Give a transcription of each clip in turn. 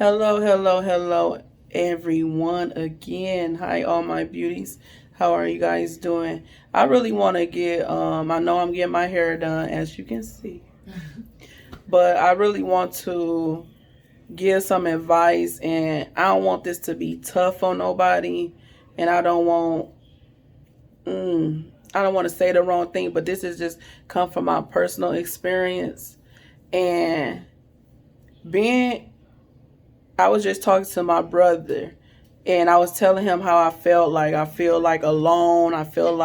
Hello, hello, hello, everyone again. Hi, all my beauties. How are you guys doing? I really want to I know I'm getting my hair done, as you can see, but I really want to give some advice, and I don't want this to be tough on nobody, and I don't want to say the wrong thing, but this is just come from my personal experience. And being I was just talking to my brother, and I was telling him how I felt. Like I feel like alone. I feel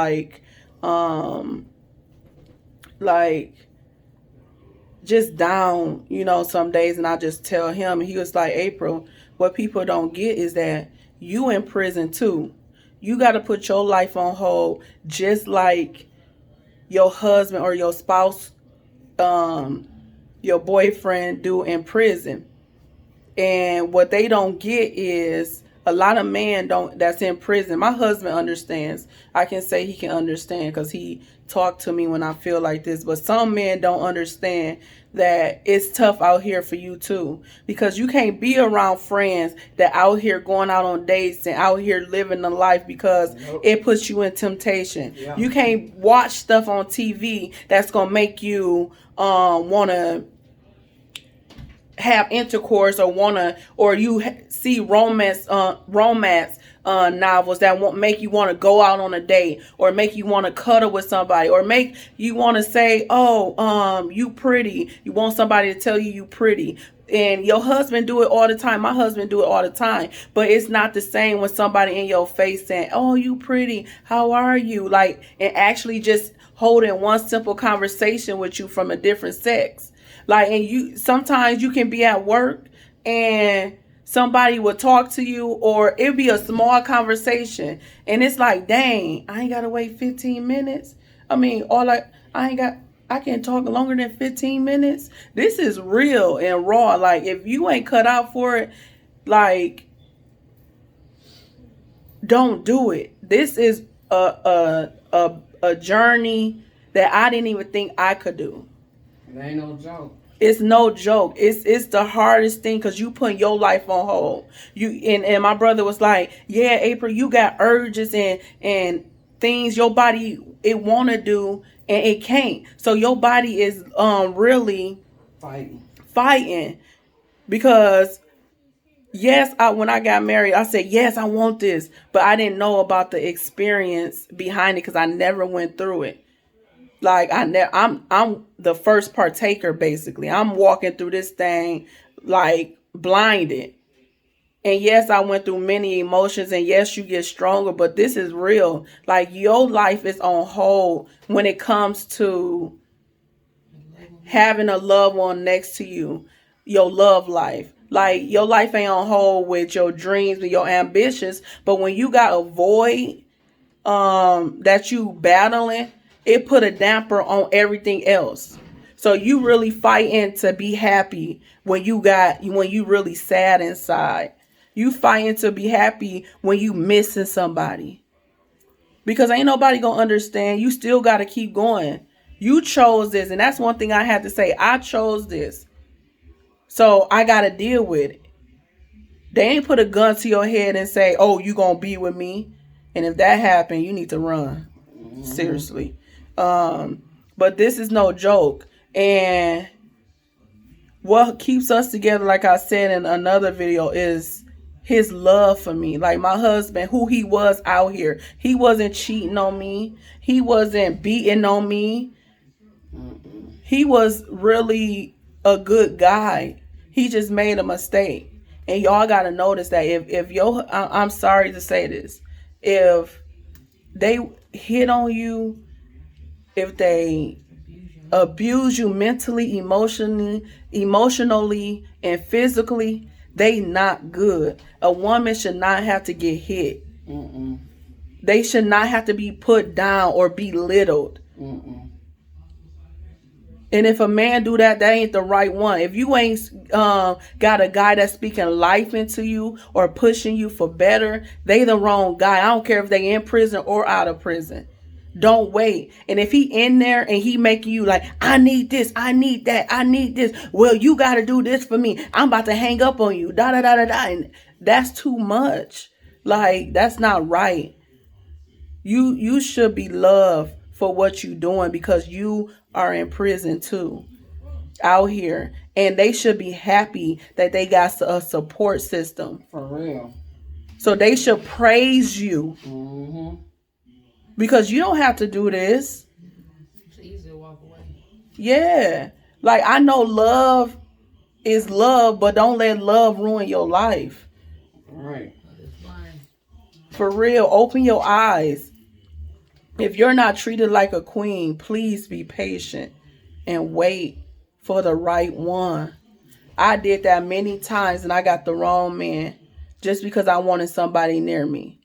um like just down, some days. And I just tell him, and he was like, April, what people don't get is that you in prison too. You got to put your life on hold, just like your husband or your spouse, your boyfriend do in prison. And what they don't get is a lot of men don't that's in prison. My husband understands. I can say he can understand because he talked to me when I feel like this. But some men don't understand that it's tough out here for you too. Because you can't be around friends that out here going out on dates and out here living the life because it puts you in temptation. Yeah. You can't watch stuff on TV that's gonna make you wanna have intercourse or you see romance novels that won't make you want to go out on a date or make you want to cuddle with somebody or make you want to say, you pretty. You want somebody to tell you pretty. And your husband do it all the time. My husband do it all the time. But it's not the same when somebody in your face saying, oh, you pretty. How are you? Like, and actually just holding one simple conversation with you from a different sex. Like, and sometimes you can be at work and somebody will talk to you, or it'll be a small conversation and it's like, dang, I ain't gotta wait 15 minutes. I mean, I can talk longer than 15 minutes. This is real and raw. Like, if you ain't cut out for it, like, don't do it. This is a journey that I didn't even think I could do. It ain't no joke. It's no joke. It's the hardest thing because you put your life on hold. And my brother was like, yeah, April, you got urges and things your body it wanna do and it can't. So your body is really fighting because yes, when I got married, I said, yes, I want this, but I didn't know about the experience behind it because I never went through it. Like I'm the first partaker basically. I'm walking through this thing like blinded. And yes, I went through many emotions, and yes, you get stronger, but this is real. Like, your life is on hold when it comes to having a loved one next to you, your love life. Like, your life ain't on hold with your dreams and your ambitions, but when you got a void that you battling, it put a damper on everything else. So you really fighting to be happy when you really sad inside. You fighting to be happy when you missing somebody. Because ain't nobody gonna understand. You still gotta keep going. You chose this, and that's one thing I had to say. I chose this. So I gotta deal with it. They ain't put a gun to your head and say, oh, you gonna be with me. And if that happened, you need to run. Seriously. But this is no joke. And what keeps us together, like I said in another video, is his love for me. Like, my husband, who he was out here. He wasn't cheating on me. He wasn't beating on me. He was really a good guy. He just made a mistake. And y'all got to notice that I'm sorry to say this, if they hit on you, if they abuse you mentally, emotionally, and physically, they not good. A woman should not have to get hit. They should not have to be put down or belittled. And if a man do that, that ain't the right one. If you ain't got a guy that's speaking life into you or pushing you for better, they the wrong guy. I don't care if they in prison or out of prison. Don't wait. And if he in there and he making you like, I need this, I need that, I need this. Well, you got to do this for me. I'm about to hang up on you. Da da da da da. And that's too much. Like, that's not right. You should be loved for what you doing, because you are in prison too, out here, and they should be happy that they got a support system. For real. So they should praise you. Mm-hmm. Because you don't have to do this. It's easy to walk away. Yeah. Like, I know love is love, but don't let love ruin your life. Right. For real, open your eyes. If you're not treated like a queen, please be patient and wait for the right one. I did that many times and I got the wrong man just because I wanted somebody near me.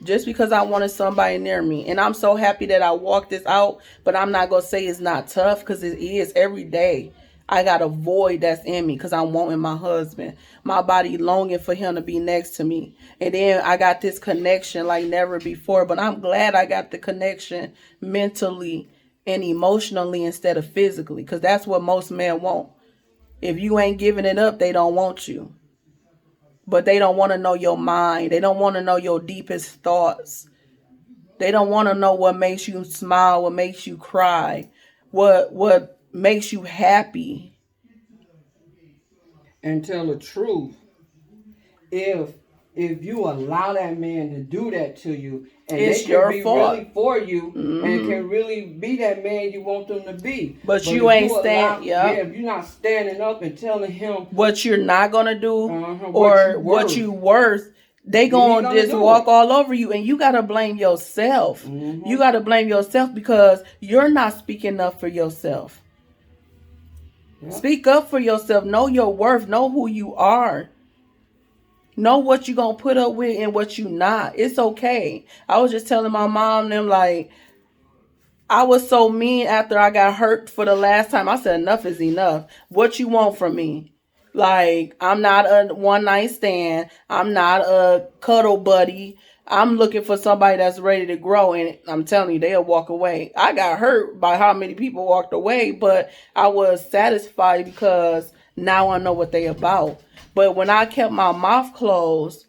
Just because I wanted somebody near me. And I'm so happy that I walked this out, but I'm not going to say it's not tough, because it is every day. I got a void that's in me because I'm wanting my husband. My body longing for him to be next to me. And then I got this connection like never before. But I'm glad I got the connection mentally and emotionally instead of physically, because that's what most men want. If you ain't giving it up, they don't want you. But they don't want to know your mind. They don't want to know your deepest thoughts. They don't want to know what makes you smile, what makes you cry, what makes you happy. And tell the truth. If you allow that man to do that to you, and it's they can your be fault. really for you, and can really be that man you want them to be. But you ain't standing. Yeah, if you're not standing up and telling him what you're not gonna do, or what you worth, they gonna just walk all over you, and you gotta blame yourself. You gotta blame yourself because you're not speaking up for yourself. Speak up for yourself. Know your worth. Know who you are. Know what you gonna put up with and what you not. It's okay. I was just telling my mom and them, like, I was so mean after I got hurt for the last time. I said, enough is enough. What you want from me? Like, I'm not a one night stand. I'm not a cuddle buddy. I'm looking for somebody that's ready to grow. And I'm telling you, they'll walk away. I got hurt by how many people walked away, but I was satisfied because now I know what they about. But when I kept my mouth closed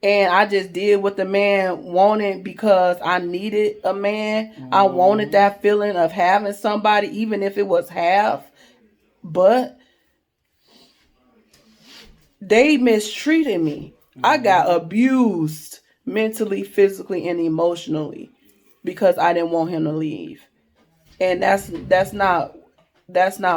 and I just did what the man wanted because I needed a man, I wanted that feeling of having somebody, even if it was half. But they mistreated me. I got abused mentally, physically, and emotionally because I didn't want him to leave. And that's not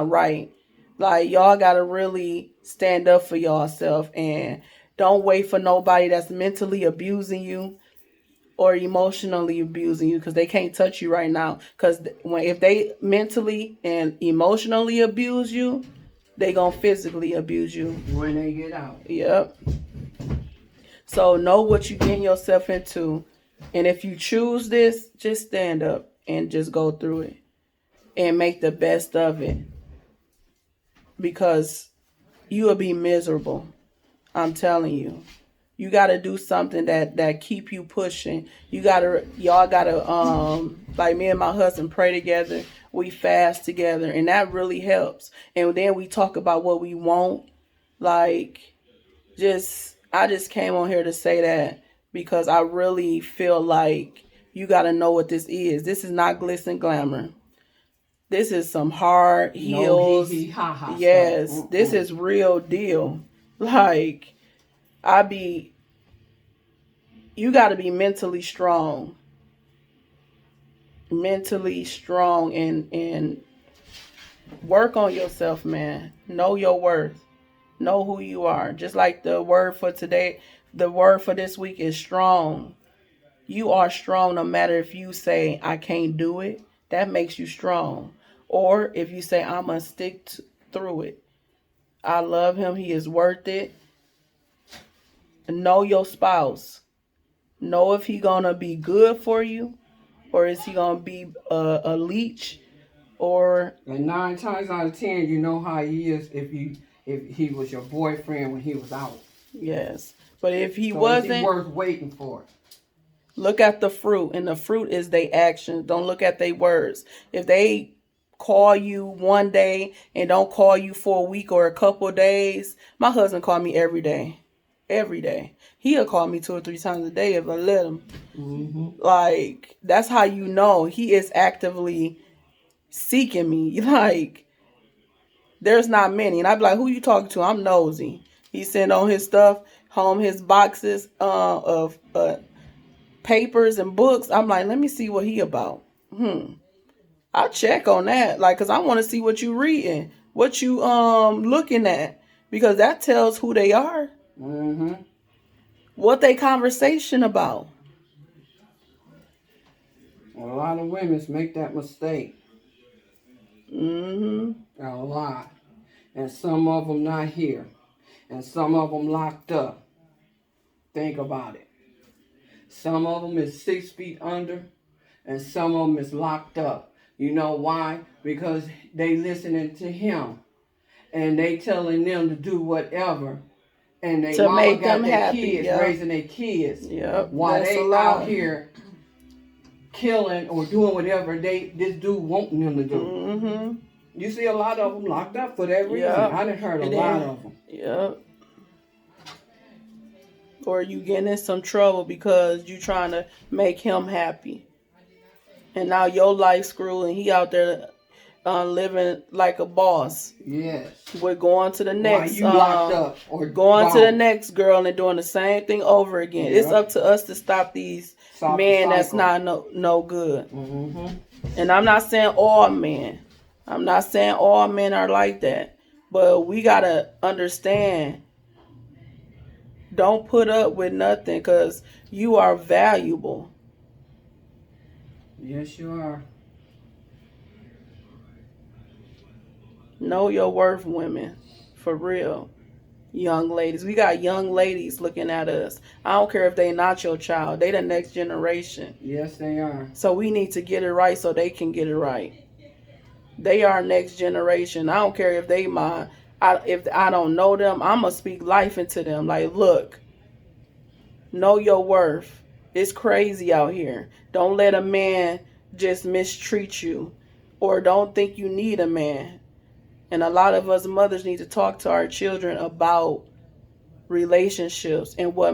right. Like, y'all gotta really stand up for yourself and don't wait for nobody that's mentally abusing you or emotionally abusing you, because they can't touch you right now. Because if they mentally and emotionally abuse you, they gonna physically abuse you when they get out. Yep. So know what you're getting yourself into, and if you choose this, just stand up and just go through it and make the best of it, because you will be miserable. I'm telling you. You got to do something that keep you pushing. Y'all got to, like me and my husband pray together. We fast together, and that really helps. And then we talk about what we want. Like, I just came on here to say that because I really feel like you got to know what this is. This is not glitz and glamour. This is some hard heels. Yes, this is real deal. Like, you got to be mentally strong. Mentally strong and work on yourself, man. Know your worth. Know who you are. Just like the word for today, the word for this week is strong. You are strong no matter if you say, I can't do it. That makes you strong. Or if you say, I'm going to stick through it. I love him. He is worth it. Know your spouse. Know if he going to be good for you, or is he going to be a leech, or... And 9 times out of 10, you know how he is if he was your boyfriend when he was out. Yes. But if he wasn't... Is he worth waiting for? Look at the fruit, and the fruit is their actions. Don't look at their words. If they call you one day and don't call you for a week or a couple days, my husband called me every day. Every day. He'll call me 2 or 3 times a day if I let him. Like, that's how you know he is actively seeking me. Like, there's not many. And I'd be like, who you talking to? I'm nosy. He sent on his stuff home, his boxes of papers and books. I'm like, let me see what he about. I'll check on that. Like, cause I want to see what you reading, what you looking at. Because that tells who they are. What they conversation about. A lot of women make that mistake. A lot. And some of them not here. And some of them locked up. Think about it. Some of them is 6 feet under. And some of them is locked up. You know why? Because they listening to him. And they telling them to do whatever. And they to mama make got them their happy, kids, raising their kids. While that's they out here killing or doing whatever this dude wanting them to do. You see a lot of them locked up for that reason. I done heard a lot of them. Or you getting in some trouble because you trying to make him happy. And now your life screwed and he out there living like a boss. Yes. We're going to the next. You locked up or going to the next girl and doing the same thing over again. It's up to us to stop these men that's not no good. And I'm not saying all men. I'm not saying all men are like that. But we gotta understand. Don't put up with nothing because you are valuable. Yes, you are. Know your worth, women. For real. Young ladies. We got young ladies looking at us. I don't care if they not your child. They the next generation. Yes, they are. So we need to get it right so they can get it right. They are next generation. I don't care if they mine. If I don't know them, I'm going to speak life into them. Like, look. Know your worth. It's crazy out here. Don't let a man just mistreat you. Or don't think you need a man. And a lot of us mothers need to talk to our children about relationships and what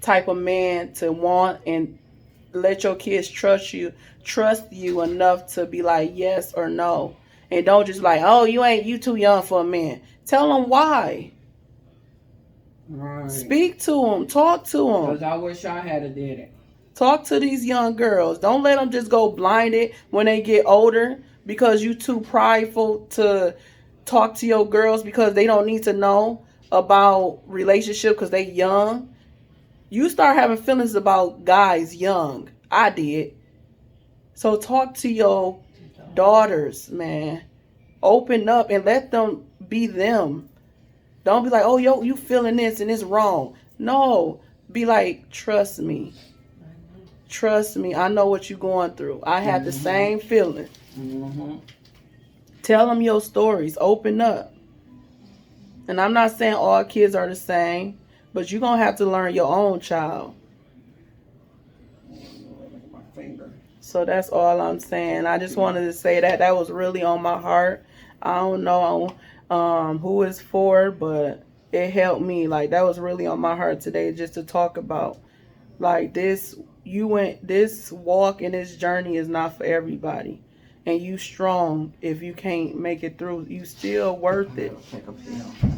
type of man to want, and let your kids trust you enough to be like yes or no. And don't just like, oh, you too young for a man. Tell them why. Right. Speak to them. Talk to them. Because I wish I had did it. Talk to these young girls. Don't let them just go blinded when they get older because you too prideful to talk to your girls because they don't need to know about relationship because they young. You start having feelings about guys young. I did. So talk to your daughters, man. Open up and let them be them. Don't be like, oh, you feeling this and it's wrong. No. Be like, trust me. Trust me. I know what you're going through. I had the same feeling. Tell them your stories. Open up. And I'm not saying all kids are the same, but you're going to have to learn your own child. So that's all I'm saying. I just wanted to say that. That was really on my heart. I don't know who it's for, but it helped me. Like, that was really on my heart today just to talk about. Like, this walk and this journey is not for everybody. And you strong. If you can't make it through, you still worth it.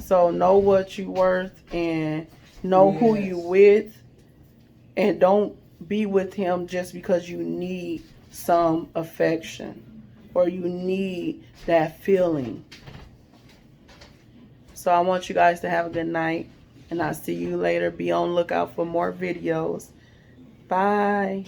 So know what you worth and know who you with. And don't be with him just because you need some affection or you need that feeling. So I want you guys to have a good night, and I'll see you later. Be on lookout for more videos. Bye.